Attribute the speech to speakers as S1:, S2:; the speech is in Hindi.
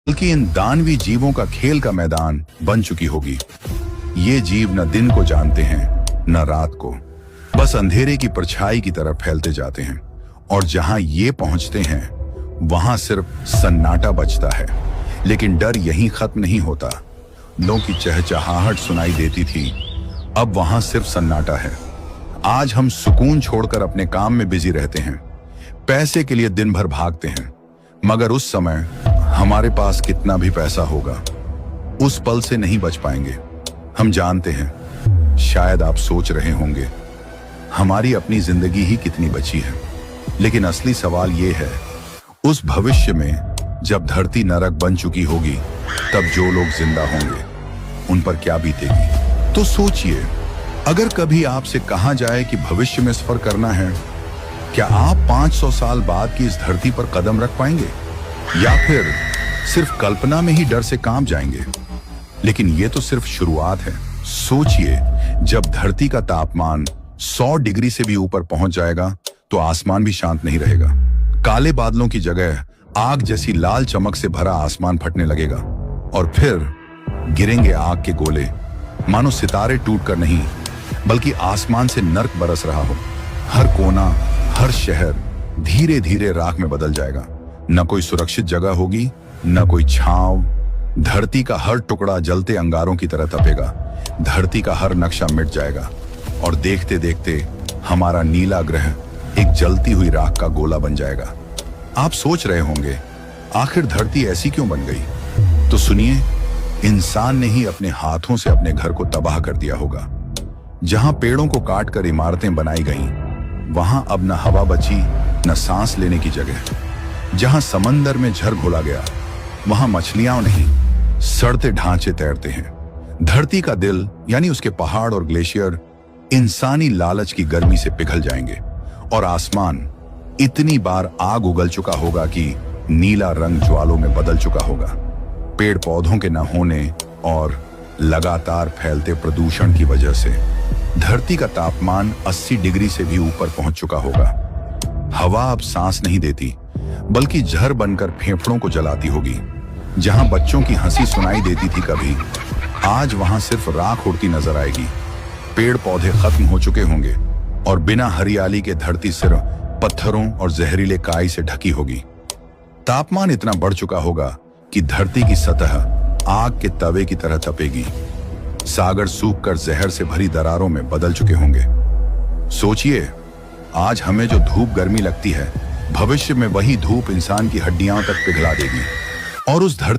S1: बल्कि इन दानवी जीवों का खेल का मैदान बन चुकी होगी। ये जीव न दिन को जानते हैं न रात को, बस अंधेरे की परछाई की तरफ फैलते जाते हैं। और जहां ये पहुंचते हैं वहां सिर्फ सन्नाटा बचता है। लेकिन डर यहीं खत्म नहीं होता। लोगों की चहचहाहट सुनाई देती थी, अब वहां सिर्फ सन्नाटा है। आज हम सुकून छोड़कर अपने काम में बिजी रहते हैं, पैसे के लिए दिन भर भागते हैं, मगर उस समय हमारे पास कितना भी पैसा होगा, उस पल से नहीं बच पाएंगे। हम जानते हैं, शायद आप सोच रहे होंगे हमारी अपनी जिंदगी ही कितनी बची है। लेकिन असली सवाल यह है, उस भविष्य में जब धरती नरक बन चुकी होगी, तब जो लोग जिंदा होंगे उन पर क्या बीतेगी। तो सोचिए, अगर कभी आपसे कहा जाए कि भविष्य में सफर करना है, क्या आप 500 साल बाद की इस धरती पर कदम रख पाएंगे, या फिर सिर्फ कल्पना में ही डर से कांप जाएंगे। लेकिन यह तो सिर्फ शुरुआत है। सोचिए, जब धरती का तापमान 100 डिग्री से भी ऊपर पहुंच जाएगा तो आसमान भी शांत नहीं रहेगा। काले बादलों की जगह आग जैसी लाल चमक से भरा आसमान फटने लगेगा, और फिर गिरेंगे आग के गोले, मानो सितारे टूटकर नहीं बल्कि आसमान से नर्क बरस रहा हो। हर कोना, हर शहर धीरे धीरे राख में बदल जाएगा। न कोई सुरक्षित जगह होगी, न कोई छांव। धरती का हर टुकड़ा जलते अंगारों की तरह तपेगा। धरती का हर नक्शा मिट जाएगा, और देखते देखते हमारा नीला ग्रह एक जलती हुई राख का गोला बन जाएगा। आप सोच रहे होंगे, आखिर धरती ऐसी क्यों बन गई? तो सुनिए, इंसान ने ही अपने हाथों से अपने घर को तबाह कर दिया होगा। जहां पेड़ों को काटकर इमारतें बनाई गईं, वहां अब न हवा बची, न सांस लेने की जगह। जहां समंदर में झर घोला गया, वहां मछलियां नहीं, सड़ते ढांचे तैरते हैं। धरती का दिल यानी उसके पहाड़ और ग्लेशियर इंसानी लालच की गर्मी से पिघल जाएंगे, और आसमान इतनी बार आग उगल चुका होगा कि नीला रंग ज्वालों में बदल चुका होगा। पेड़ पौधों के न होने और लगातार फैलते प्रदूषण की वजह से धरती का तापमान 80 डिग्री से भी ऊपर पहुंच चुका होगा। हवा अब सांस नहीं देती, बल्कि जहर बनकर फेफड़ों को जलाती होगी। जहां बच्चों की हंसी सुनाई देती थी कभी, आज वहां सिर्फ राख उड़ती नजर आएगी। पेड़ पौधे खत्म हो चुके होंगे, और बिना हरियाली के धरती सिर्फ पत्थरों और जहरीले काई से ढकी होगी। तापमान इतना बढ़ चुका होगा कि धरती की सतह आग के तवे की तरह तपेगी। सागर सूखकर जहर से भरी दरारों में बदल चुके होंगे। सोचिए, आज हमें जो धूप गर्मी लगती है, भविष्य में वही धूप इंसान की हड्डियों तक पिघला देगी, और उस धरती